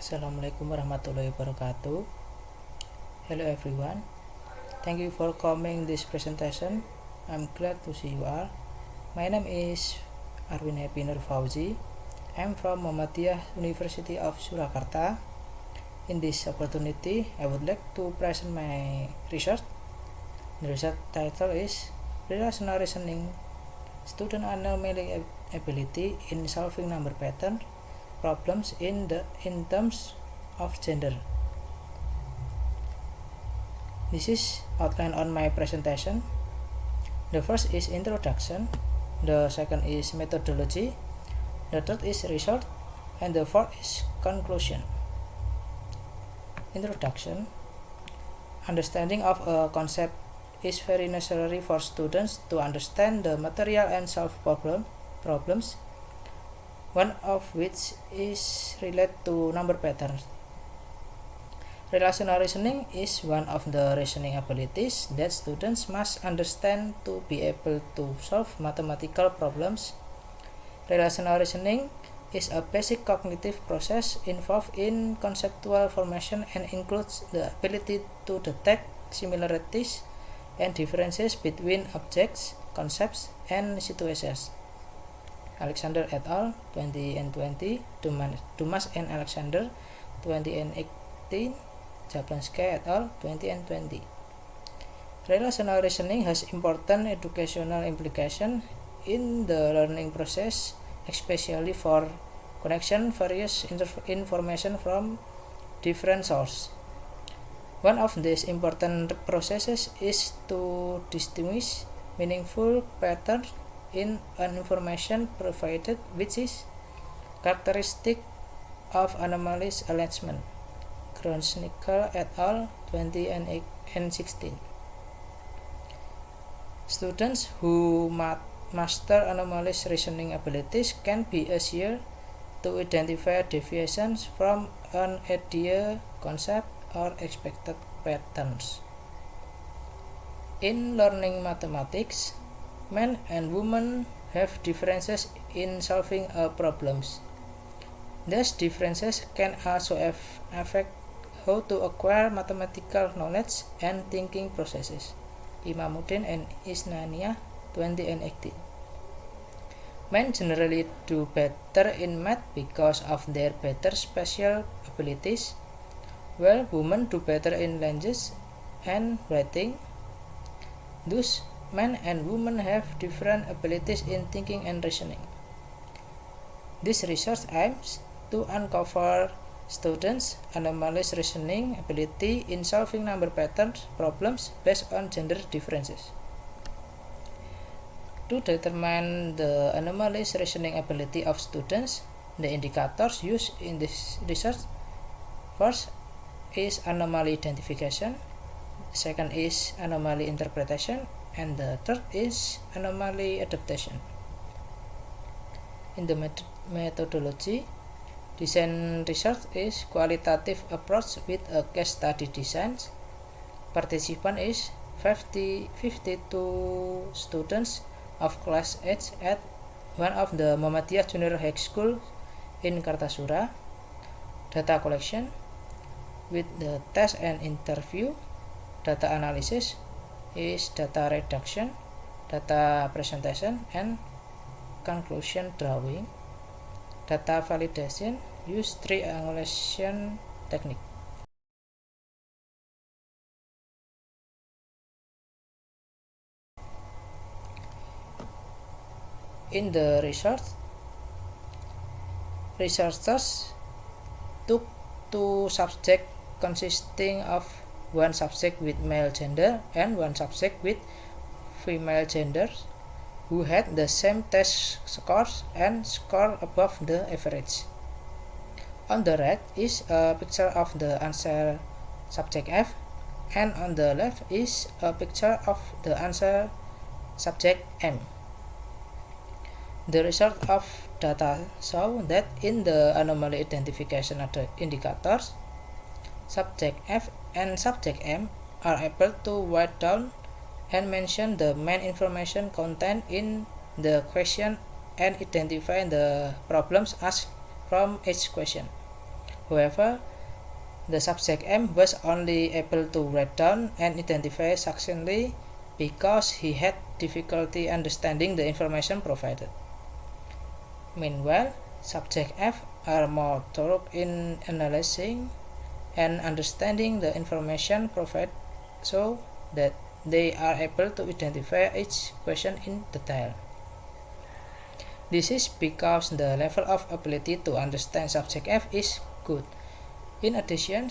Assalamualaikum warahmatullahi wabarakatuh. Hello everyone. Thank you for coming this presentation. I'm glad to see you all. My name is Arwin Happy Nur Fauzi. I'm from Muhammadiyah University of Surakarta. In this opportunity, I would like to present my research. The research title is Relational Reasoning Student Anomaly Ability in Solving Number Pattern Problems in terms of gender. This is outline on my presentation. The first is introduction, the second is methodology, the third is result, and the fourth is conclusion. Introduction. Understanding of a concept is very necessary for students to understand the material and solve problems, one of which is related to number patterns. Relational reasoning is one of the reasoning abilities that students must understand to be able to solve mathematical problems. Relational reasoning is a basic cognitive process involved in conceptual formation and includes the ability to detect similarities and differences between objects, concepts, and situations. Alexander et al. 2020, Dumas and Alexander 2018, Jablonski et al. 2020. Relational reasoning has important educational implications in the learning process, especially for connection various information from different sources. One of these important processes is to distinguish meaningful patterns in an information provided, which is characteristic of anomalous arrangement. Gronsnickel et al. 2016. Students who master anomalous reasoning abilities can be easier to identify deviations from an idea, concept, or expected patterns. In learning mathematics, men and women have differences in solving problems. These differences can also affect how to acquire mathematical knowledge and thinking processes. Imamuddin and Isnaniah 2018. Men generally do better in math because of their better spatial abilities, while women do better in language and writing. Thus, men and women have different abilities in thinking and reasoning. This research aims to uncover students' anomalous reasoning ability in solving number patterns problems based on gender differences. To determine the anomalous reasoning ability of students, the indicators used in this research first is anomaly identification, second is anomaly interpretation, and the third is anomaly adaptation. In the methodology, design research is qualitative approach with a case study design. Participant is 52 students of class age at one of the Muhammadiyah Junior High School in Kartasura. Data collection with the test and interview. Data analysis is data reduction, data presentation, and conclusion drawing. Data validation use triangulation technique. In the research, researchers took two subjects consisting of one subject with male gender and one subject with female gender who had the same test scores and score above the average. On the right is a picture of the answer subject F, and on the left is a picture of the answer subject M. The result of data show that in the anomaly identification indicators, subject F and subject M are able to write down and mention the main information contained in the question and identify the problems asked from each question, However, the subject M was only able to write down and identify succinctly because he had difficulty understanding the information provided. Meanwhile, subject F are more thorough in analyzing and understanding the information provided so that they are able to identify each question in detail. This is because the level of ability to understand subject F is good. In addition,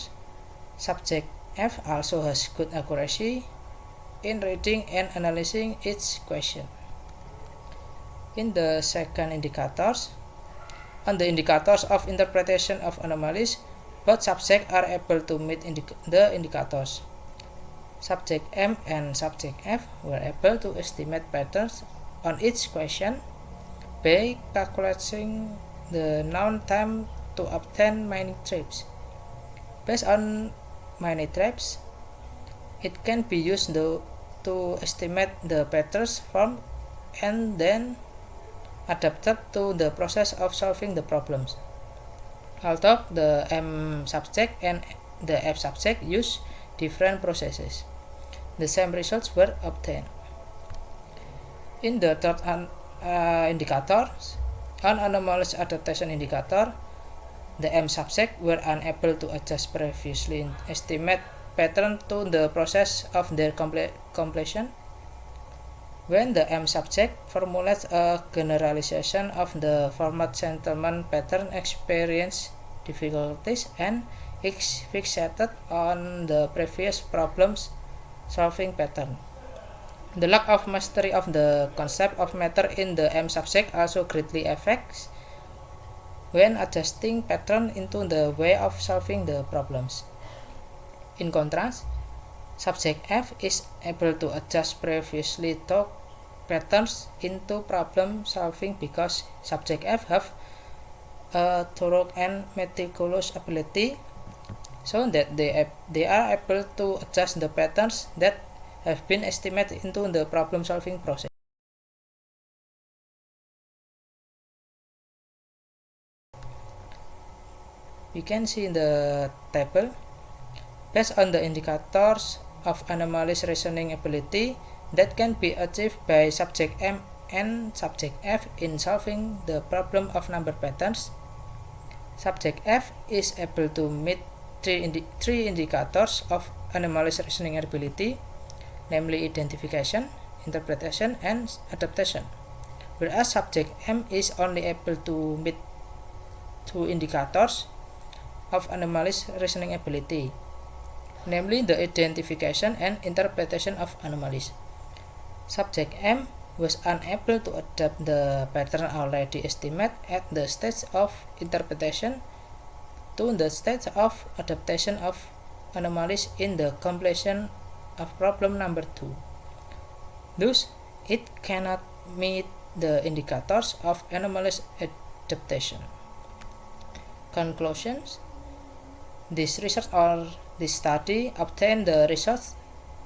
subject F also has good accuracy in reading and analyzing each question. In the second indicators, on the indicators of interpretation of anomalies, both subjects are able to meet the indicators. Subject M and subject F were able to estimate patterns on each question by calculating the known time to obtain many traps. Based on many traps, it can be used to estimate the patterns formed and then adapted to the process of solving the problems. Although the M subject and the F subject use different processes, the same results were obtained. In the third indicator, an anomalous adaptation indicator, the M subject were unable to adjust previously estimate pattern to the process of their completion. When the M subject formulates a generalization of the format settlement pattern experience difficulties and is fixated on the previous problems solving pattern. The lack of mastery of the concept of matter in the M subject also greatly affects when adjusting pattern into the way of solving the problems. In contrast, subject F is able to adjust previously taught patterns into problem solving because subject F have a thorough and meticulous ability so that they are able to adjust the patterns that have been estimated into the problem solving process. We can see in the table, based on the indicators of anomalous reasoning ability that can be achieved by subject M and subject F in solving the problem of number patterns, subject F is able to meet three indicators of anomalous reasoning ability, namely identification, interpretation, and adaptation, whereas subject M is only able to meet two indicators of anomalous reasoning ability, namely the identification and interpretation of anomalies. Subject M was unable to adapt the pattern already estimated at the stage of interpretation to the stage of adaptation of anomalies in the completion of problem number 2. Thus, it cannot meet the indicators of anomalous adaptation. Conclusions: this research or this study obtained the results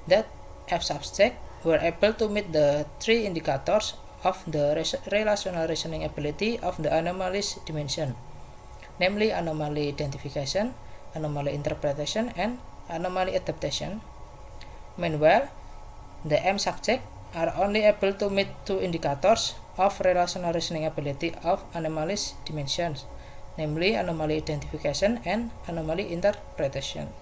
that F subject were able to meet the three indicators of the relational reasoning ability of the anomalous dimension, namely anomaly identification, anomaly interpretation, and anomaly adaptation. Meanwhile, the M subject are only able to meet two indicators of relational reasoning ability of anomalous dimensions, namely anomaly identification and anomaly interpretation.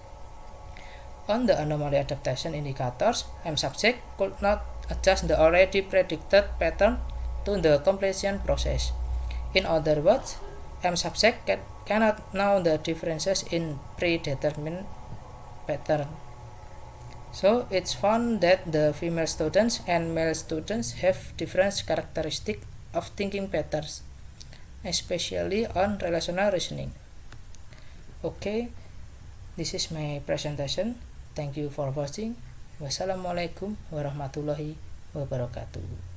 On the anomaly adaptation indicators, M subject could not adjust the already predicted pattern to the completion process. In other words, M subject cannot know the differences in predetermined pattern. So it's found that the female students and male students have different characteristics of thinking patterns, especially on relational reasoning. Okay, this is my presentation. Thank you for watching. Wassalamualaikum warahmatullahi wabarakatuh.